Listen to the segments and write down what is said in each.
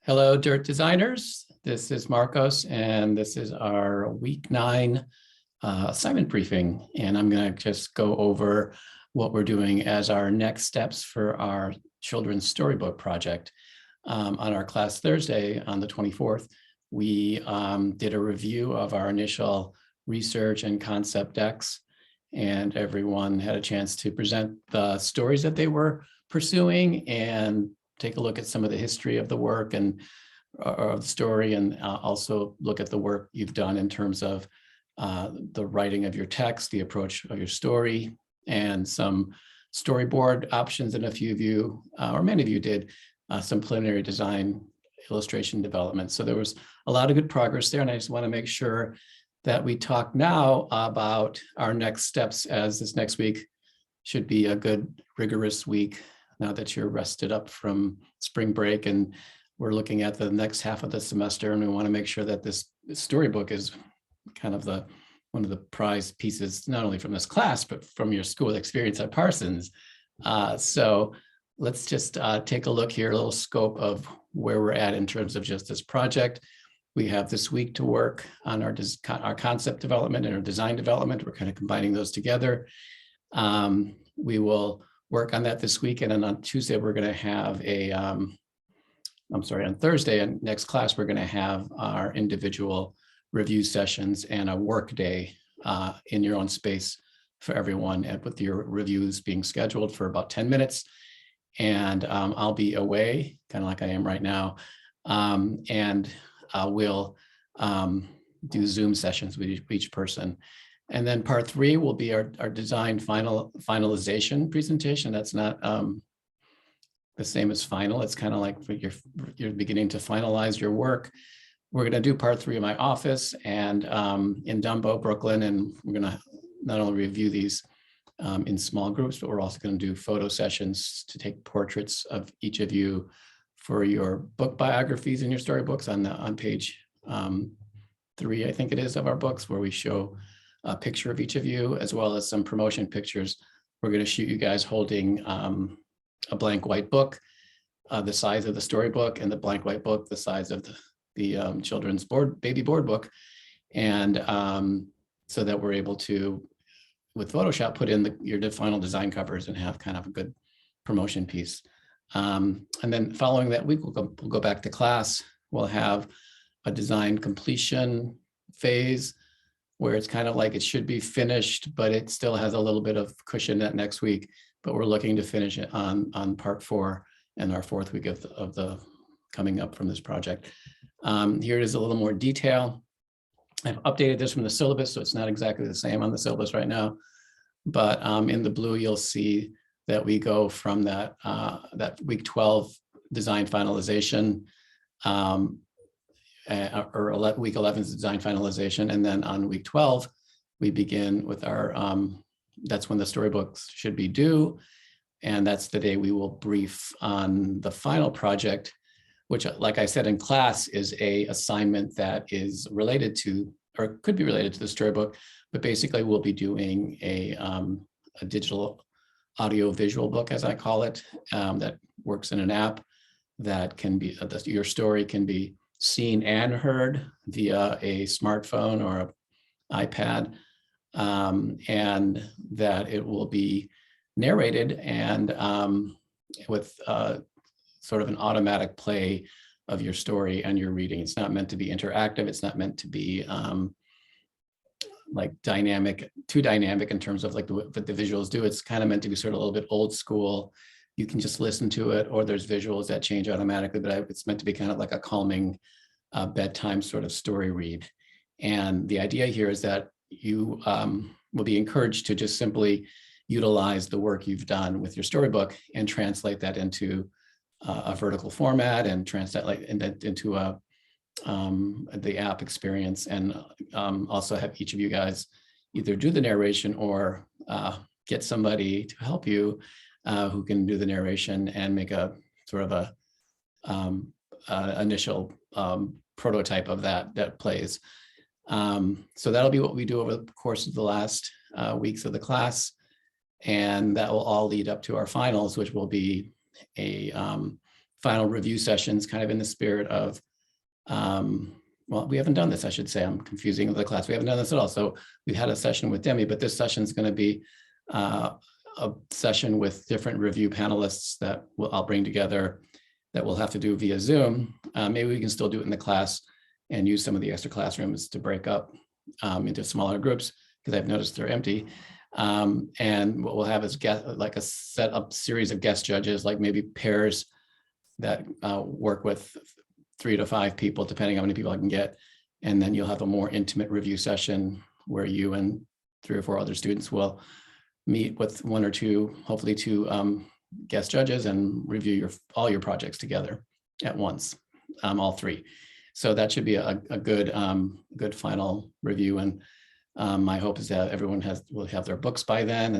Hello, Dirt Designers. This is Marcos, and this is our week 9 assignment briefing. And I'm going to just go over what we're doing as our next steps for our children's storybook project. On our class Thursday, on the 24th, we did a review of our initial research and concept decks, and everyone had a chance to present the stories that they were pursuing and take a look at some of the history of the work and of the story, and also look at the work you've done in terms of the writing of your text, the approach of your story, and some storyboard options. And a few of you, or many of you, did some preliminary design illustration development. So there was a lot of good progress there, and I just want to make sure that we talk now about our next steps, as this next week should be a good, rigorous week now that you're rested up from spring break, and we're looking at the next half of the semester, and we want to make sure that this storybook is kind of one of the prize pieces, not only from this class, but from your school experience at Parsons. So let's just take a look here, a little scope of where we're at in terms of just this project. We have this week to work on our concept development and our design development. We're kind of combining those together. We will work on that this week, and then on Tuesday we're going to have on Thursday and next class we're going to have our individual review sessions and a work day in your own space for everyone, and with your reviews being scheduled for about 10 minutes. And I'll be away, kind of like I am right now, and we'll do Zoom sessions with each person. And then part 3 will be our design finalization presentation. That's not the same as final. It's kind of like you're beginning to finalize your work. We're going to do part 3 in my office and in Dumbo, Brooklyn, and we're going to not only review these in small groups, but we're also going to do photo sessions to take portraits of each of you for your book biographies in your storybooks on page 3, I think it is, of our books, where we show a picture of each of you, as well as some promotion pictures. We're going to shoot you guys holding a blank white book, the size of the storybook, and the blank white book, the size of the children's baby board book. And so that we're able to, with Photoshop, put in your final design covers and have kind of a good promotion piece. And then following that week, we'll go back to class. We'll have a design completion phase, where it's kind of like it should be finished, but it still has a little bit of cushion that next week. But we're looking to finish it on part 4 and our 4th week of the coming up from this project. Here is a little more detail. I've updated this from the syllabus, so it's not exactly the same on the syllabus right now. But in the blue, you'll see that we go from that week 12 design finalization, or week 11's design finalization, and then on week 12 we begin with our that's when the storybooks should be due, and that's the day we will brief on the final project, which, like I said in class, is a assignment that is related to, or could be related to, the storybook, but basically we'll be doing a digital audio visual book, as I call it, that works in an app that can be, your story can be seen and heard via a smartphone or an iPad, and that it will be narrated and with sort of an automatic play of your story and your reading. It's not meant to be interactive. It's not meant to be like too dynamic in terms of like what the visuals do. It's kind of meant to be sort of a little bit old school. You can just listen to it, or there's visuals that change automatically, but it's meant to be kind of like a calming bedtime sort of story read. And the idea here is that you will be encouraged to just simply utilize the work you've done with your storybook and translate that into a vertical format, and translate into the app experience, and also have each of you guys either do the narration or get somebody to help you who can do the narration and make a sort of a initial prototype of that plays. So that'll be what we do over the course of the last weeks of the class, and that will all lead up to our finals, which will be a final review sessions, kind of in the spirit of, well, we haven't done this, I should say. I'm confusing the class. We haven't done this at all. So we had a session with Demi, but this session is going to be a session with different review panelists that I'll bring together that we'll have to do via Zoom. Maybe we can still do it in the class and use some of the extra classrooms to break up into smaller groups, because I've noticed they're empty. And what we'll have is like a set up series of guest judges, like maybe pairs that work with 3 to 5 people, depending on how many people I can get. And then you'll have a more intimate review session where you and 3 or 4 other students will meet with 1 or 2, hopefully 2 guest judges, and review all your projects together at once, all 3. So that should be a good final review. And my hope is that everyone will have their books by then.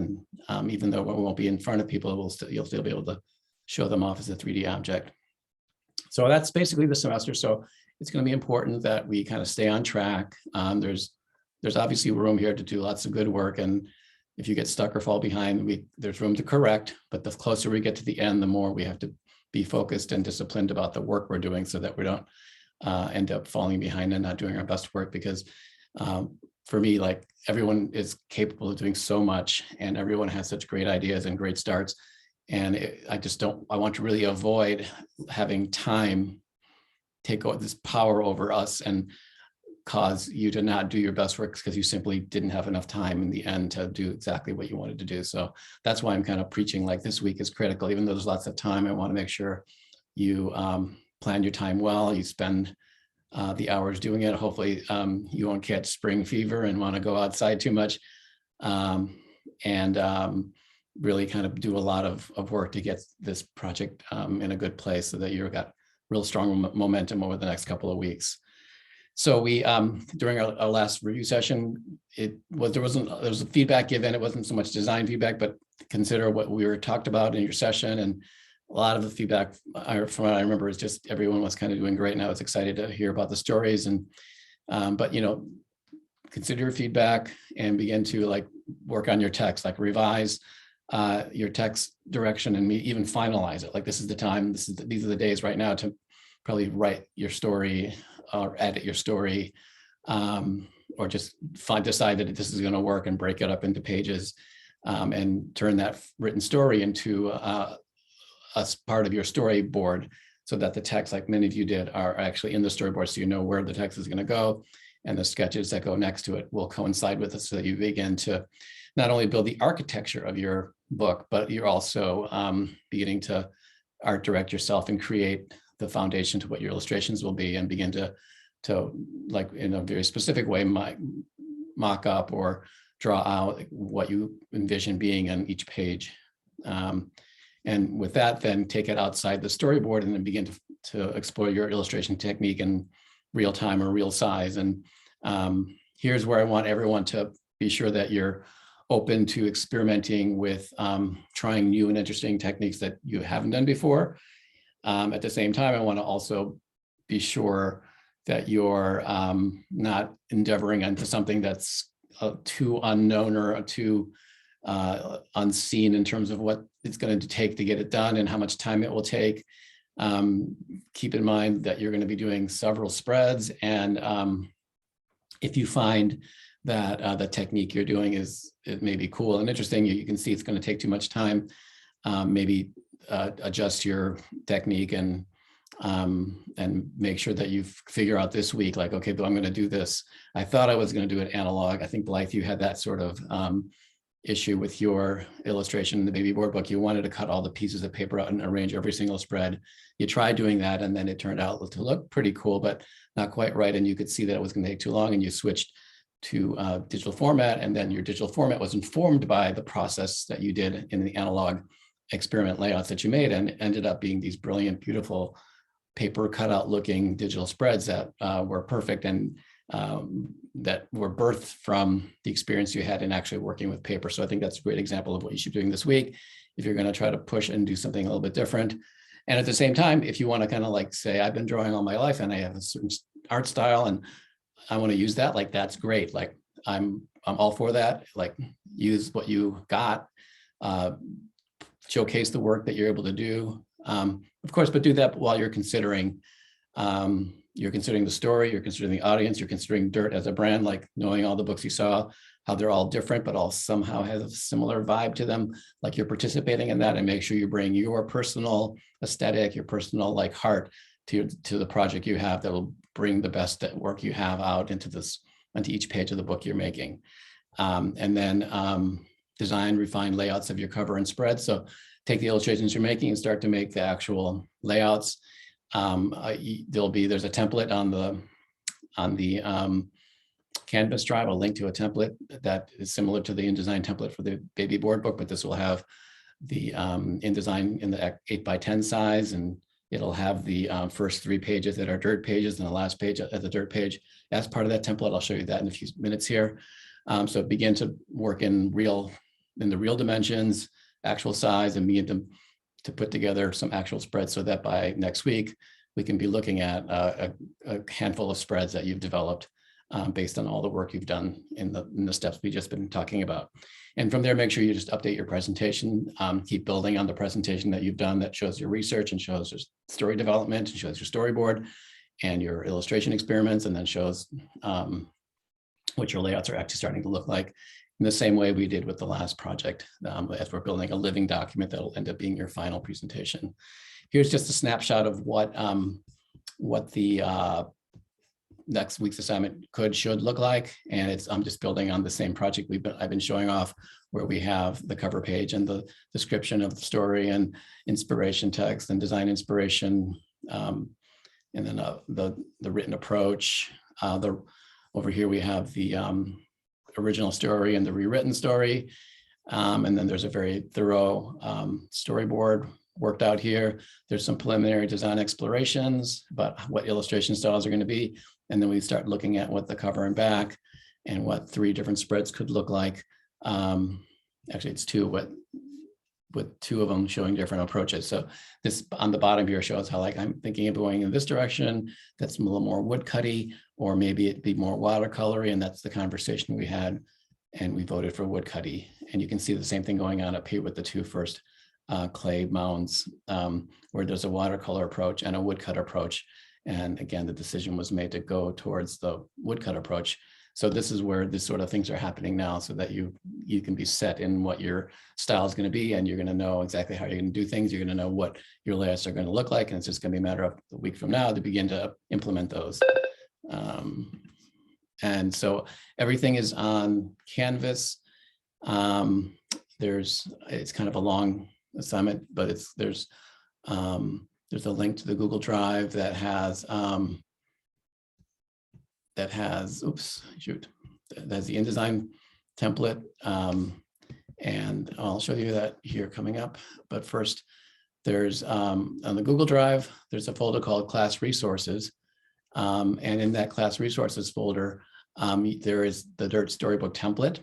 And even though we won't be in front of people, you'll still be able to show them off as a 3D object. So that's basically the semester. So it's going to be important that we kind of stay on track. There's obviously room here to do lots of good work. And if you get stuck or fall behind, there's room to correct. But the closer we get to the end, the more we have to be focused and disciplined about the work we're doing, so that we don't end up falling behind and not doing our best work. Because for me, like, everyone is capable of doing so much, and everyone has such great ideas and great starts. And I want to really avoid having time take this power over us and cause you to not do your best work because you simply didn't have enough time in the end to do exactly what you wanted to do. So that's why I'm kind of preaching like this week is critical. Even though there's lots of time, I want to make sure you plan your time well, you spend the hours doing it. Hopefully you won't catch spring fever and want to go outside too much, and really kind of do a lot of work to get this project in a good place, so that you've got real strong momentum over the next couple of weeks. So we, during our last review session, there was a feedback given. It wasn't so much design feedback, but consider what we were talked about in your session. And a lot of the feedback, from what I remember, is just everyone was kind of doing great. And I was excited to hear about the stories. And but consider your feedback and begin to work on your text, revise your text direction, and even finalize it. This is the time. These are the days right now to probably write your story or edit your story, or just decide that this is going to work and break it up into pages, and turn that written story into a part of your storyboard, so that the text, like many of you did, are actually in the storyboard, so you know where the text is going to go, and the sketches that go next to it will coincide with it, so that you begin to not only build the architecture of your book, but you're also beginning to art direct yourself and create the foundation to what your illustrations will be, and begin to in a very specific way, mock up or draw out what you envision being on each page. And with that, then take it outside the storyboard and then begin to explore your illustration technique in real time or real size. And here's where I want everyone to be sure that you're open to experimenting with trying new and interesting techniques that you haven't done before. At the same time, I want to also be sure that you're not endeavoring into something that's too unknown or too unseen in terms of what it's going to take to get it done and how much time it will take. Keep in mind that you're going to be doing several spreads, and if you find that the technique you're doing it may be cool and interesting, you can see it's going to take too much time, maybe adjust your technique and make sure that you figure out this week, okay, but I'm going to do this. I thought I was going to do it analog. I think Blythe, you had that sort of issue with your illustration in the baby board book. You wanted to cut all the pieces of paper out and arrange every single spread. You tried doing that, and then it turned out to look pretty cool, but not quite right. And you could see that it was going to take too long, and you switched to digital format. And then your digital format was informed by the process that you did in the analog experiment layouts that you made, and it ended up being these brilliant, beautiful paper cutout looking digital spreads that were perfect, and that were birthed from the experience you had in actually working with paper. So I think that's a great example of what you should be doing this week if you're going to try to push and do something a little bit different. And at the same time, if you want to kind of say, I've been drawing all my life and I have a certain art style and I want to use that, that's great. I'm all for that. Use what you got, showcase the work that you're able to do. But of course, but do that while you're considering the story, you're considering the audience, you're considering Dirt as a brand, like knowing all the books you saw, how they're all different, but all somehow has a similar vibe to them, like you're participating in that, and make sure you bring your personal aesthetic, your personal like heart to the project you have that will bring the best work you have out into each page of the book you're making. And then design, refine layouts of your cover and spread. So take the illustrations you're making and start to make the actual layouts. There's a template on the Canvas drive. I'll link to a template that is similar to the InDesign template for the baby board book, but this will have the InDesign in the 8x10 size, and it'll have the first 3 pages that are Dirt pages and the last page at the Dirt page as part of that template. I'll show you that in a few minutes here. So begin to work in the real dimensions, actual size, and begin to put together some actual spreads so that by next week, we can be looking at a handful of spreads that you've developed based on all the work you've done in the steps we've just been talking about. And from there, make sure you just update your presentation, keep building on the presentation that you've done that shows your research and shows your story development and shows your storyboard and your illustration experiments, and then shows what your layouts are actually starting to look like in the same way we did with the last project, as we're building a living document that'll end up being your final presentation. Here's just a snapshot of what the next week's assignment should look like. And I'm just building on the same project I've been showing off, where we have the cover page and the description of the story and inspiration text and design inspiration. And then the written approach. Over here we have the original story and the rewritten story. And then there's a very thorough storyboard worked out here. There's some preliminary design explorations about what illustration styles are going to be. And then we start looking at what the cover and back and what 3 different spreads could look like. Actually, it's 2, with 2 of them showing different approaches. So this on the bottom here shows how like I'm thinking of going in this direction. That's a little more woodcutty, or maybe it'd be more watercolory. And that's the conversation we had, and we voted for woodcutty. And you can see the same thing going on up here with the 2 first clay mounds, where there's a watercolor approach and a woodcut approach. And again, the decision was made to go towards the woodcut approach. So this is where this sort of things are happening now, so that you can be set in what your style is going to be, and you're going to know exactly how you're going to do things. You're going to know what your layouts are going to look like, and it's just going to be a matter of a week from now to begin to implement those. And so everything is on Canvas. It's kind of a long assignment, but there's a link to the Google Drive that has the InDesign template. And I'll show you that here coming up. But first, there's on the Google Drive, there's a folder called Class Resources. And in that Class Resources folder, there is the Dirt Storybook template,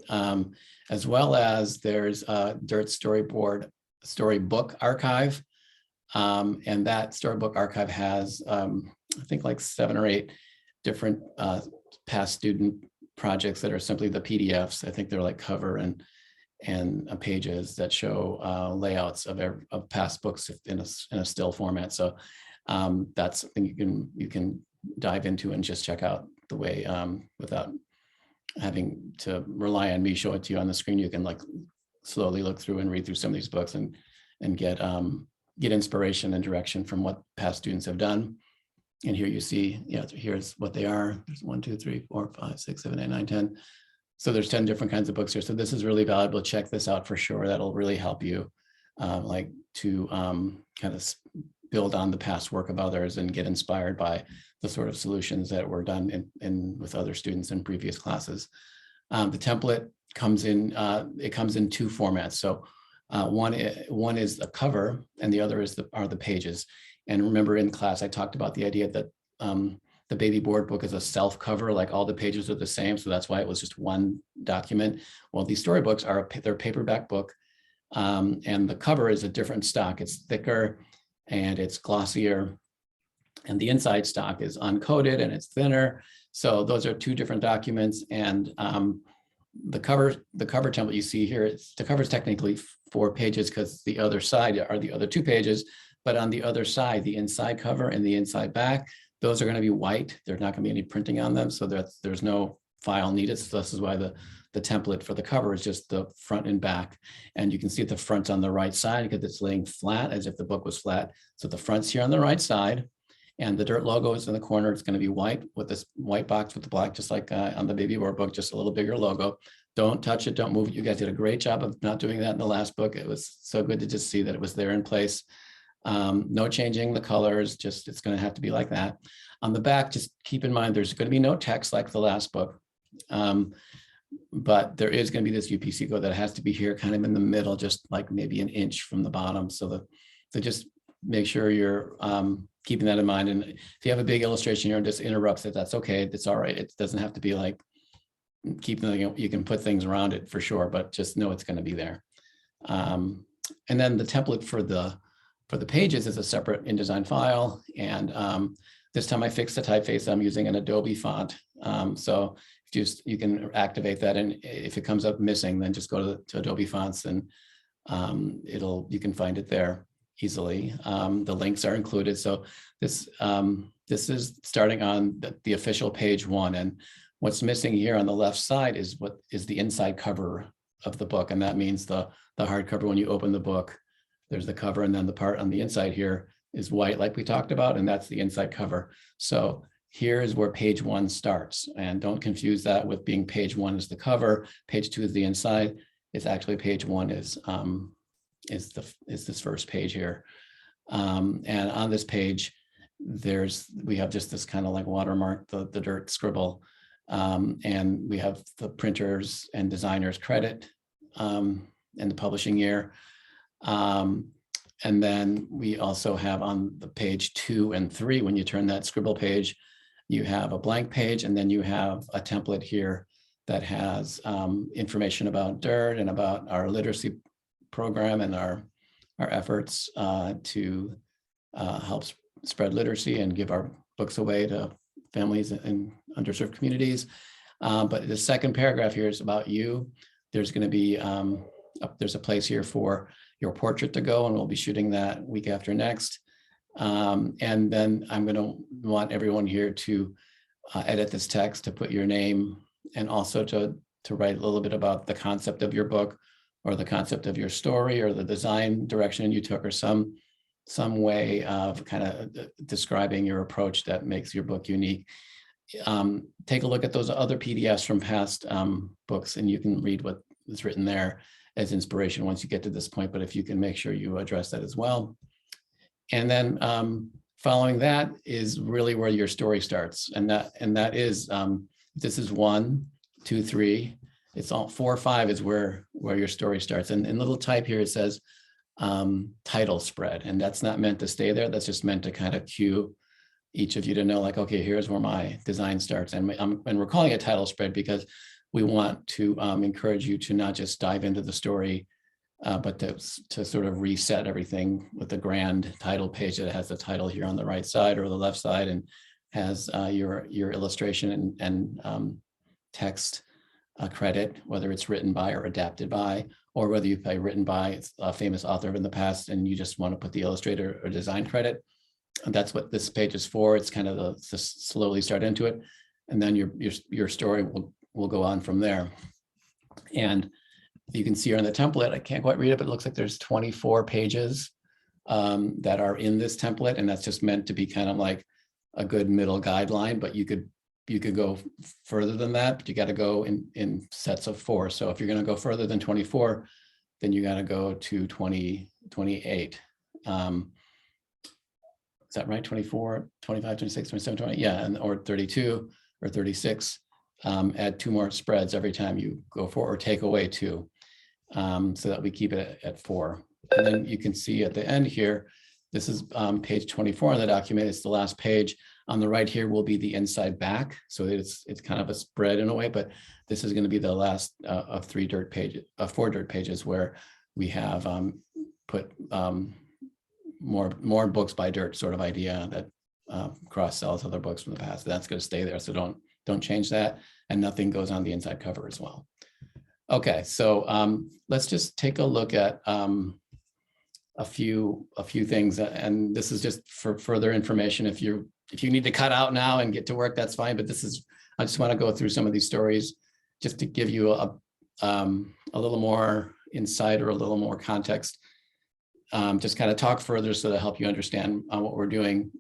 as well as there's a Dirt Storybook archive. And that Storybook archive has, I think, like 7 or 8 different past student projects that are simply the PDFs. I think they're like cover and pages that show layouts of past books in a still format. So that's something you can dive into and just check out the way, without having to rely on me show it to you on the screen. You can like slowly look through and read through some of these books and get inspiration and direction from what past students have done. And here you see, here's what they are. There's 1, 2, 3, 4, 5, 6, 7, 8, 9, 10. So there's 10 different kinds of books here. So this is really valuable. Check this out for sure. That'll really help you kind of build on the past work of others and get inspired by the sort of solutions that were done with other students in previous classes. The template comes in, it comes in 2 formats. So one is a cover and the other are the pages. And remember in class, I talked about the idea that the baby board book is a self cover, like all the pages are the same. So that's why it was just one document. Well, these storybooks they're a paperback book, and the cover is a different stock. It's thicker and it's glossier, and the inside stock is uncoated and it's thinner. So those are 2 different documents. And the cover template you see here, the cover is technically 4 pages because the other side are the other 2 pages, But on the other side, the inside cover and the inside back, those are going to be white. There's not going to be any printing on them. So there's no file needed. So this is why the template for the cover is just the front and back. And you can see the front's on the right side because it's laying flat as if the book was flat. So the front's here on the right side. And the Dirt logo is in the corner. It's going to be white with this white box with the black, just like on the baby workbook, just a little bigger logo. Don't touch it. Don't move it. You guys did a great job of not doing that in the last book. It was so good to just see that it was there in place. No changing the colors, just it's going to have to be like that. On the back, just keep in mind, there's going to be no text like the last book. But there is going to be this UPC code that has to be here kind of in the middle, just like maybe an inch from the bottom. So just make sure you're keeping that in mind. And if you have a big illustration here and just interrupts it, that's okay. It's all right. It doesn't have to be like, you can put things around it for sure, but just know it's going to be there. And then the template for the pages is a separate InDesign file. And this time I fixed the typeface. I'm using an Adobe font. So you can activate that. And if it comes up missing, then just go to Adobe fonts and you can find it there easily. The links are included. So this is starting on the official page 1. And what's missing here on the left side is what is the inside cover of the book. And that means the hardcover. When you open the book, there's the cover, and then the part on the inside here is white, like we talked about, and that's the inside cover. So here is where page 1 starts, and don't confuse that with being page 1 is the cover, page 2 is the inside. It's actually page 1 is this first page here, and on this page we have just this kind of like watermark, the Dirt scribble, and we have the printers and designers credit and the publishing year. And then we also have on the page 2 and 3, when you turn that scribble page, you have a blank page, and then you have a template here that has information about Dirt and about our literacy program and our efforts to help spread literacy and give our books away to families in underserved communities. But the second paragraph here is about you. There's going to be, there's a place here for your portrait to go, and we'll be shooting that week after next. And then I'm going to want everyone here to edit this text, to put your name, and also to write a little bit about the concept of your book, or the concept of your story, or the design direction you took, or some way of kind of describing your approach that makes your book unique. Take a look at those other PDFs from past books, and you can read what is written there as inspiration once you get to this point, but if you can make sure you address that as well. And then following that is really where your story starts. And that is, this is 1, 2, 3, it's all 4, 5 is where your story starts. And in little type here, it says title spread. And that's not meant to stay there. That's just meant to kind of cue each of you to know, like, okay, here's where my design starts. And we're calling it title spread because we want to encourage you to not just dive into the story, but to sort of reset everything with the grand title page that has the title here on the right side or the left side, and has your illustration and text credit, whether it's written by or adapted by, or whether you pay written by a famous author in the past and you just want to put the illustrator or design credit. And that's what this page is for. It's kind of to slowly start into it, and then your story will go on from there. And you can see here in the template, I can't quite read it, but it looks like there's 24 pages that are in this template, and that's just meant to be kind of like a good middle guideline, but you could go further than that, but you got to go in sets of 4. So if you're going to go further than 24, then you got to go to 28. Is that right? 24, 25, 26, 27, 20, yeah, or 32 or 36. Add 2 more spreads every time you go 4 or take away 2, so that we keep it at 4. And then you can see at the end here, this is page 24 in the document. It's the last page. On the right here will be the inside back. So it's kind of a spread in a way, but this is going to be the last of 4 Dirt pages where we have put more books by Dirt sort of idea that cross sells other books from the past. That's going to stay there. So don't change that, and nothing goes on the inside cover as well. Okay, so let's just take a look at a few things, and this is just for further information. If you need to cut out now and get to work, that's fine. But I just want to go through some of these stories just to give you a little more insight or a little more context. Just kind of talk further so to help you understand what we're doing.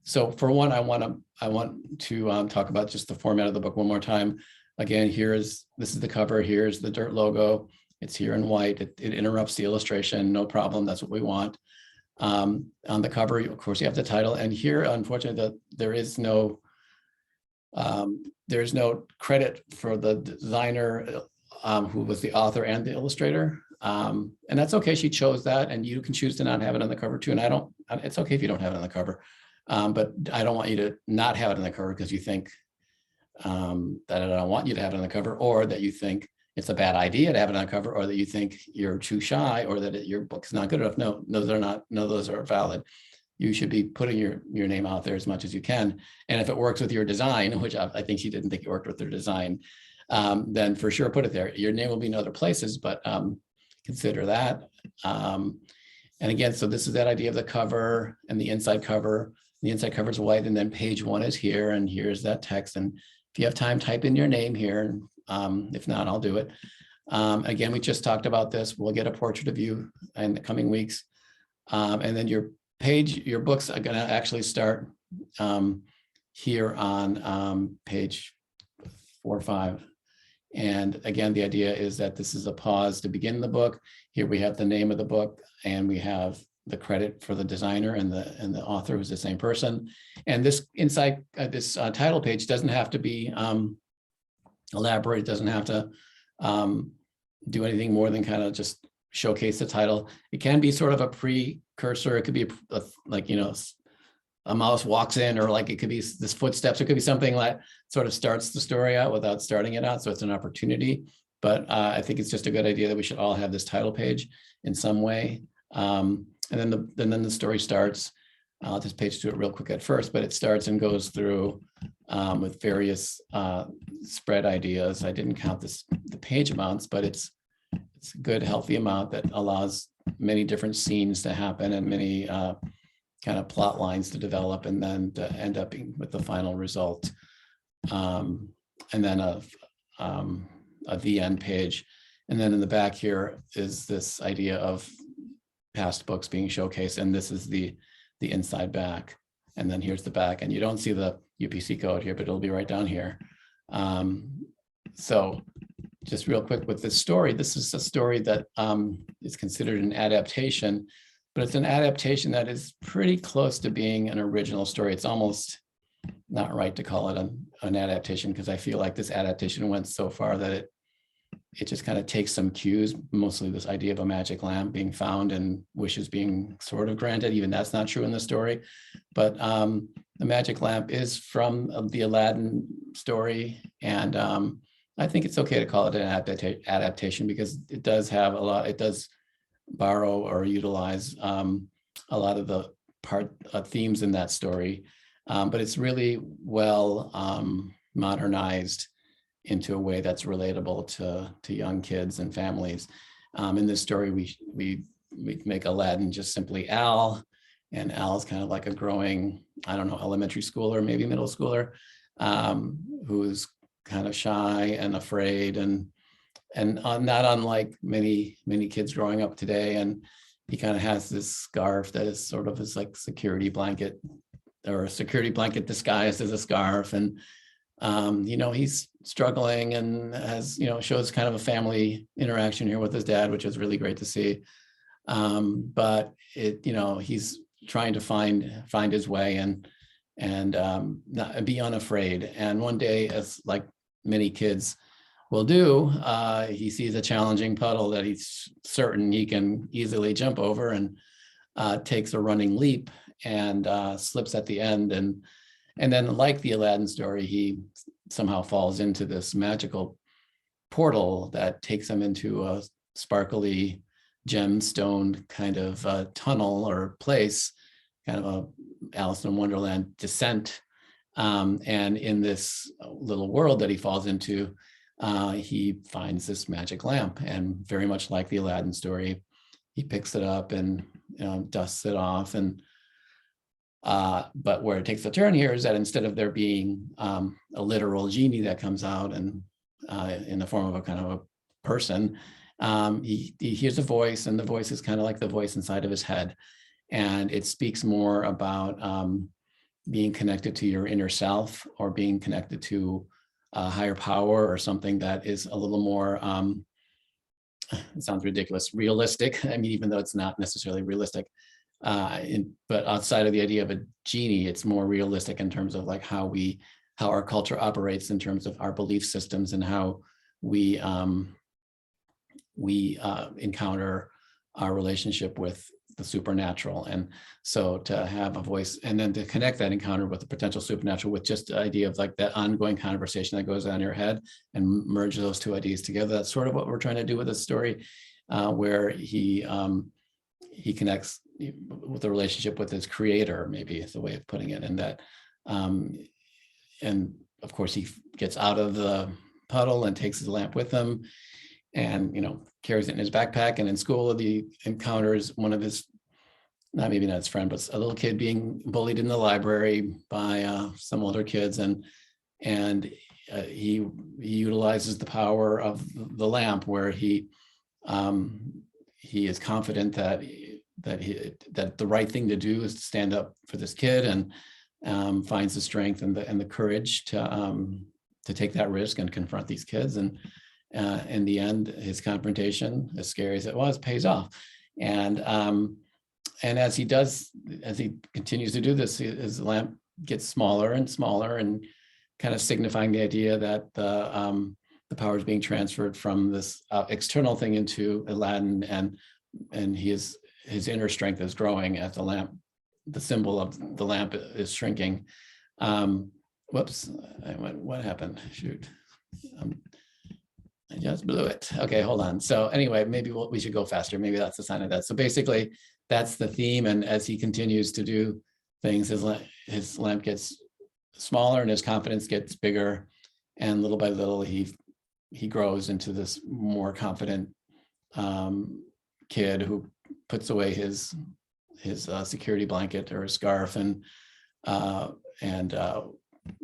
So for one, I want to talk about just the format of the book one more time. Again, this is the cover. Here's the dirt logo. It's here in white. It interrupts the illustration. No problem. That's what we want. On the cover, of course, you have the title. And here, unfortunately, there's no credit for the designer who was the author and the illustrator. And that's okay. She chose that, and you can choose to not have it on the cover too. And it's okay if you don't have it on the cover. But I don't want you to not have it on the cover because you think that I don't want you to have it on the cover, or that you think it's a bad idea to have it on the cover, or that you think you're too shy, or that your book's not good enough. No, those are valid. You should be putting your name out there as much as you can. And if it works with your design, which I think she didn't think it worked with their design, then for sure put it there. Your name will be in other places, but consider that. And again, so this is that idea of the cover and the inside cover. The inside cover is white, and then page 1 is here, and here's that text. And if you have time, type in your name here. If not, I'll do it. Again, we just talked about this. We'll get a portrait of you in the coming weeks. And then your books are going to actually start here on page 4 or 5. And again, the idea is that this is a pause to begin the book. Here we have the name of the book, and we have the credit for the designer and the author, who's the same person. And this inside this title page doesn't have to be elaborate. It doesn't have to do anything more than kind of just showcase the title. It can be sort of a precursor. It could be like, a mouse walks in, or like it could be this footsteps. It could be something that sort of starts the story out without starting it out. So it's an opportunity. But I think it's just a good idea that we should all have this title page in some way. And then the story starts. I'll just page to it real quick at first, but it starts and goes through with various spread ideas. I didn't count the page amounts, but it's a good, healthy amount that allows many different scenes to happen and many kind of plot lines to develop, and then to end up with the final result. And then a the end page. And then in the back here is this idea of past books being showcased, and this is the inside back. And then here's the back, and you don't see the UPC code here, but it'll be right down here. So just real quick with this story, this is a story that is considered an adaptation, but it's an adaptation that is pretty close to being an original story. It's almost not right to call it an adaptation, because I feel like this adaptation went so far that it just kind of takes some cues, mostly this idea of a magic lamp being found and wishes being sort of granted. Even that's not true in the story. But the magic lamp is from the Aladdin story. And I think it's okay to call it an adaptation, because it does have it does borrow or utilize a lot of the themes in that story. But it's really well modernized into a way that's relatable to young kids and families. In this story, we make Aladdin just simply Al, and Al's kind of like a growing, I don't know, elementary schooler, maybe middle schooler, who's kind of shy and afraid, and not unlike many kids growing up today. And he kind of has this scarf that is sort of his like security blanket, or a security blanket disguised as a scarf. And he's struggling, and has, shows kind of a family interaction here with his dad, which is really great to see. But he's trying to find his way and not be unafraid. And one day, as like many kids will do, he sees a challenging puddle that he's certain he can easily jump over, and takes a running leap and slips at the end. And then, like the Aladdin story, he somehow falls into this magical portal that takes him into a sparkly gemstone kind of tunnel or place, kind of a Alice in Wonderland descent. And in this little world that he falls into, he finds this magic lamp. And very much like the Aladdin story, he picks it up and dusts it off. And but where it takes a turn here is that instead of there being a literal genie that comes out and in the form of a kind of a person, he hears a voice, and the voice is kind of like the voice inside of his head. And it speaks more about being connected to your inner self, or being connected to a higher power, or something that is a little more, it sounds ridiculous, realistic. I mean, even though it's not necessarily realistic, but outside of the idea of a genie, it's more realistic in terms of like how our culture operates in terms of our belief systems, and how we encounter our relationship with the supernatural. And so to have a voice, and then to connect that encounter with the potential supernatural with just the idea of like that ongoing conversation that goes on in your head, and merge those two ideas together. That's sort of what we're trying to do with this story, where he connects with the relationship with his creator, maybe is the way of putting it. And that, and of course he gets out of the puddle and takes his lamp with him, and carries it in his backpack. And in school, he encounters one of his, maybe not his friend, but a little kid being bullied in the library by some older kids, and he utilizes the power of the lamp, where he is confident that the right thing to do is to stand up for this kid, and finds the strength and the courage to take that risk and confront these kids. And in the end, his confrontation, as scary as it was, pays off. And as he continues to do this, his lamp gets smaller and smaller, and kind of signifying the idea that the power is being transferred from this external thing into Aladdin, and his inner strength is growing as the symbol of the lamp is shrinking. Whoops, what happened? Shoot. I just blew it. Okay, hold on. So anyway, maybe we should go faster. Maybe that's a sign of that. So basically, that's the theme. And as he continues to do things, his lamp gets smaller and his confidence gets bigger. And little by little, he grows into this more confident kid who puts away his security blanket or his scarf, and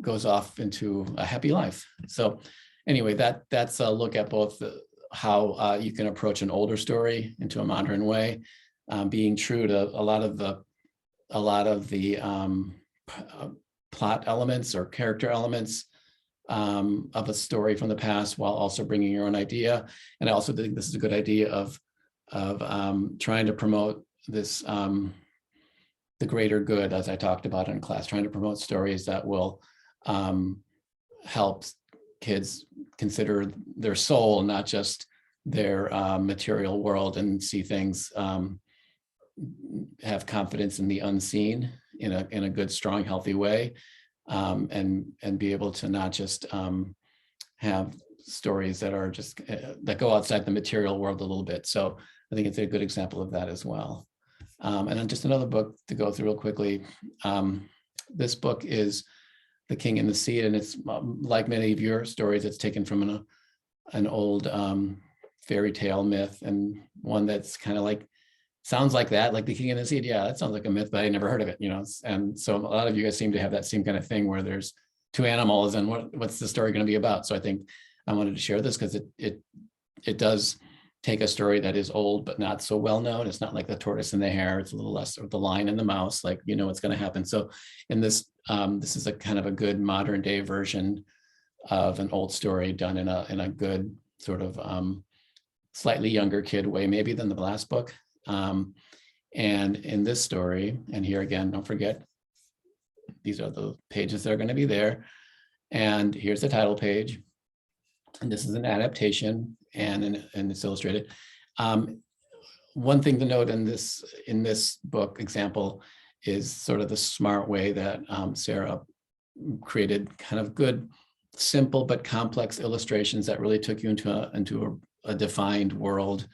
goes off into a happy life. So anyway, that's a look at both how you can approach an older story into a modern way, being true to a lot of the plot elements or character elements of a story from the past, while also bringing your own idea. And I also think this is a good idea of trying to promote this, the greater good, as I talked about in class, trying to promote stories that will help kids consider their soul, not just their material world, and see things, have confidence in the unseen in a good, strong, healthy way, and be able to not just have stories that are just that go outside the material world a little bit. So I think it's a good example of that as well. And then just another book to go through real quickly. This book is The King and the Seed, and it's like many of your stories, it's taken from an old fairy tale myth, and one that's kind of like, sounds like that, like The King and the Seed. Yeah, that sounds like a myth, but I never heard of it, And so a lot of you guys seem to have that same kind of thing where there's two animals, and what's the story going to be about? So I think I wanted to share this because it does take a story that is old but not so well known. It's not like The Tortoise and the Hare. It's a little less, or The Lion and the Mouse, like what's going to happen. So in this, this is a kind of a good modern day version of an old story done in a good sort of slightly younger kid way, maybe, than the last book. And in this story, and here again, don't forget, these are the pages that are going to be there. And here's the title page. And this is an adaptation, and it's illustrated. One thing to note in this book example is sort of the smart way that Sarah created kind of good, simple but complex illustrations that really took you into a defined world.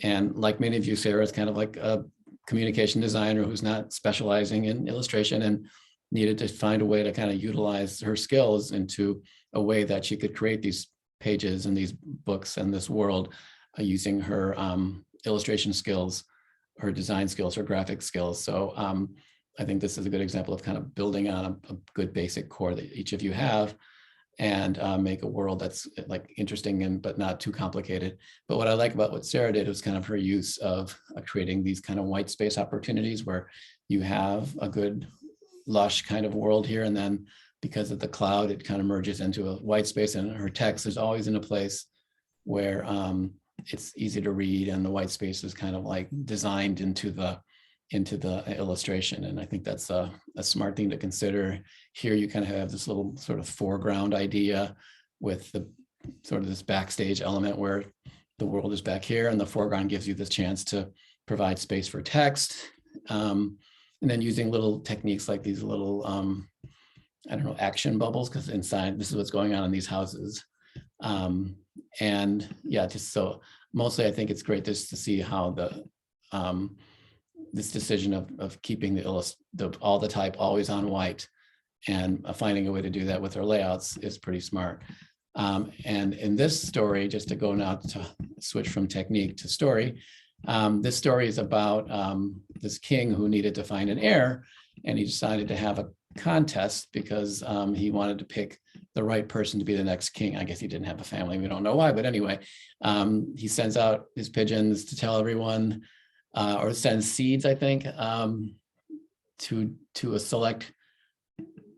And like many of you, Sarah is kind of like a communication designer who's not specializing in illustration, and needed to find a way to kind of utilize her skills into a way that she could create these pages and these books and this world using her illustration skills her design skills, her graphic skills. So I think this is a good example of kind of building on a good basic core that each of you have, and make a world that's like interesting and but not too complicated. But what I like about what Sarah did was kind of her use of creating these kind of white space opportunities where you have a good lush kind of world here, and then because of the cloud, it kind of merges into a white space, and her text is always in a place where it's easy to read, and the white space is kind of like designed into the illustration. And I think that's a smart thing to consider. Here you kind of have this little sort of foreground idea with the sort of this backstage element where the world is back here, and the foreground gives you this chance to provide space for text. And then using little techniques like these little, I don't know, action bubbles, because inside, this is what's going on in these houses. And yeah, just so mostly I think it's great just to see how the, this decision of keeping all the type always on white and finding a way to do that with our layouts is pretty smart. And in this story, just to go now to switch from technique to story, this story is about this king who needed to find an heir, and he decided to have a contest because he wanted to pick the right person to be the next king. I guess he didn't have a family. We don't know why, but anyway, he sends out his pigeons to tell everyone, or sends seeds, I think, to a select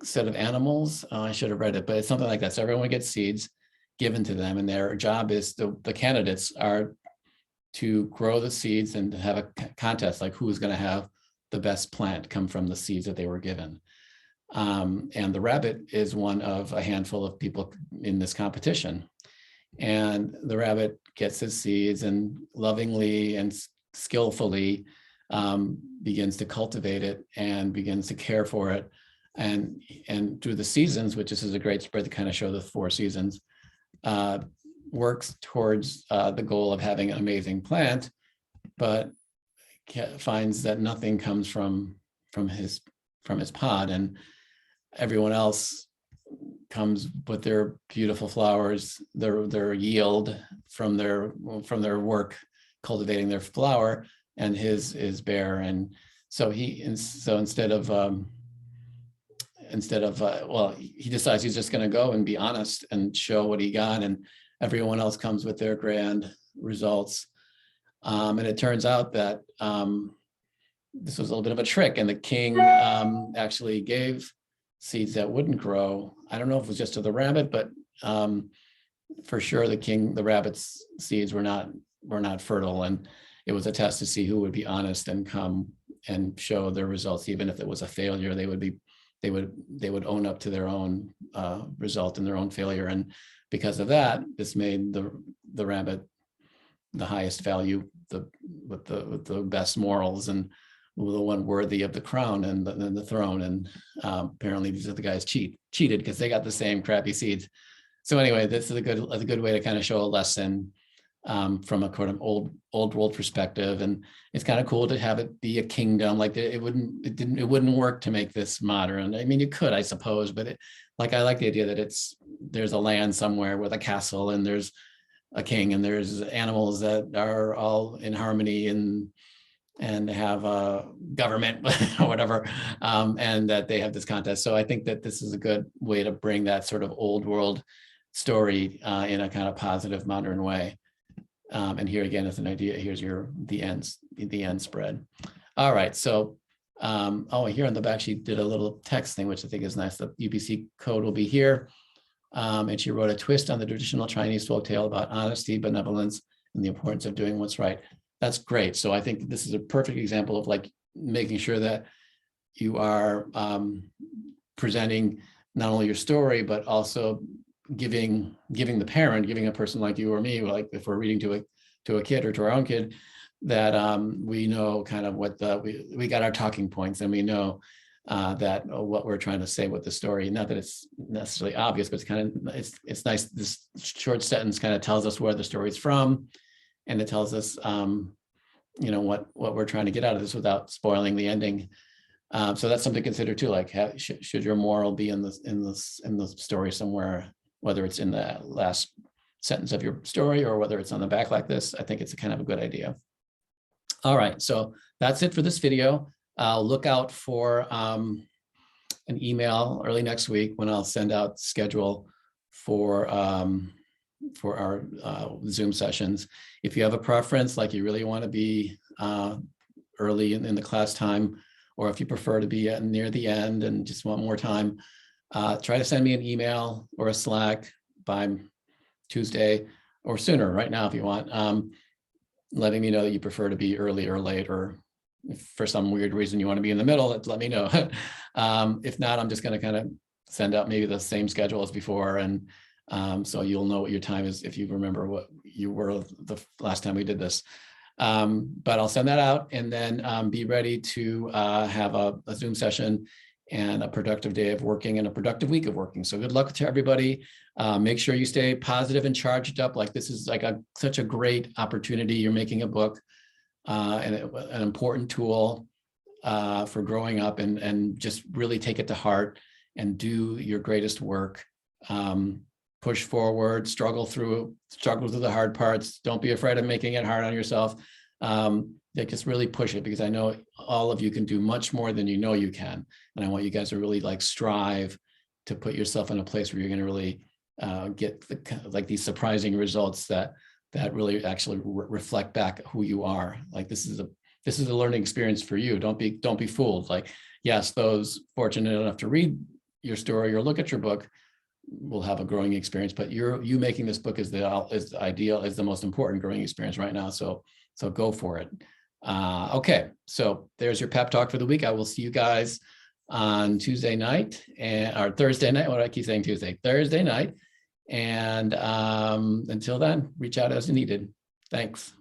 set of animals. I should have read it, but it's something like that. So everyone gets seeds given to them, and their job is the candidates are to grow the seeds and have a contest, like who's going to have the best plant come from the seeds that they were given. And the rabbit is one of a handful of people in this competition. And the rabbit gets his seeds and lovingly and skillfully begins to cultivate it and begins to care for it. And through the seasons, which this is a great spread to kind of show the 4 seasons, works towards the goal of having an amazing plant, but finds that nothing comes from his pod, and everyone else comes with their beautiful flowers, their yield from their work cultivating their flower, and his is bare. And so instead of well, he decides he's just going to go and be honest and show what he got, and everyone else comes with their grand results. And it turns out that this was a little bit of a trick, and the king actually gave seeds that wouldn't grow. I don't know if it was just to the rabbit, but for sure the rabbit's seeds were not fertile, and it was a test to see who would be honest and come and show their results. Even if it was a failure, they would own up to their own result and their own failure. And because of that, this made the rabbit the highest value, with the best morals, and the one worthy of the crown and the throne. And apparently these are the guys cheated because they got the same crappy seeds. So anyway, this is a good way to kind of show a lesson from a kind of old world perspective. And it's kind of cool to have it be a kingdom. Like it wouldn't work to make this modern. I mean, you could, I suppose, but I like the idea that there's a land somewhere with a castle, and there's a king, and there's animals that are all in harmony and have a government or whatever, and that they have this contest. So I think that this is a good way to bring that sort of old world story in a kind of positive modern way. And here again is an idea. Here's the end spread. All right, so here on the back she did a little text thing, which I think is nice. The UBC code will be here. And she wrote a twist on the traditional Chinese folktale about honesty, benevolence, and the importance of doing what's right. That's great. So I think this is a perfect example of like making sure that you are presenting not only your story, but also giving a person like you or me, like if we're reading to a kid or to our own kid, that we know kind of what we got our talking points, and we know that what we're trying to say with the story. Not that it's necessarily obvious, but it's nice. This short sentence kind of tells us where the story's from, and it tells us what we're trying to get out of this without spoiling the ending. So that's something to consider too. Like, should your moral be in the story somewhere, whether it's in the last sentence of your story or whether it's on the back like this? I think it's a kind of a good idea. All right, so that's it for this video. Look out for an email early next week when I'll send out schedule for our Zoom sessions. If you have a preference, like you really want to be early in the class time, or if you prefer to be near the end and just want more time, try to send me an email or a Slack by Tuesday or sooner right now if you want, letting me know that you prefer to be early or late, or if for some weird reason you want to be in the middle, let me know. If not, I'm just going to kind of send out maybe the same schedule as before, and so you'll know what your time is if you remember what you were the last time we did this. But I'll send that out, and then be ready to have a Zoom session and a productive day of working and a productive week of working. So good luck to everybody. Make sure you stay positive and charged up. Like this is like such a great opportunity. You're making a book, and an important tool for growing up, and just really take it to heart and do your greatest work. Push forward, struggle through the hard parts. Don't be afraid of making it hard on yourself. Just really push it, because I know all of you can do much more than you know you can. And I want you guys to really like strive to put yourself in a place where you're going to really get like these surprising results that really actually reflect back who you are. Like this is a learning experience for you. Don't be fooled. Like, yes, those fortunate enough to read your story or look at your book will have a growing experience, but you making this book is the most important growing experience right now. So go for it. Okay, so there's your pep talk for the week. I will see you guys on Tuesday night or Thursday night. What do I keep saying Tuesday? Thursday night. And until then, reach out as needed. Thanks.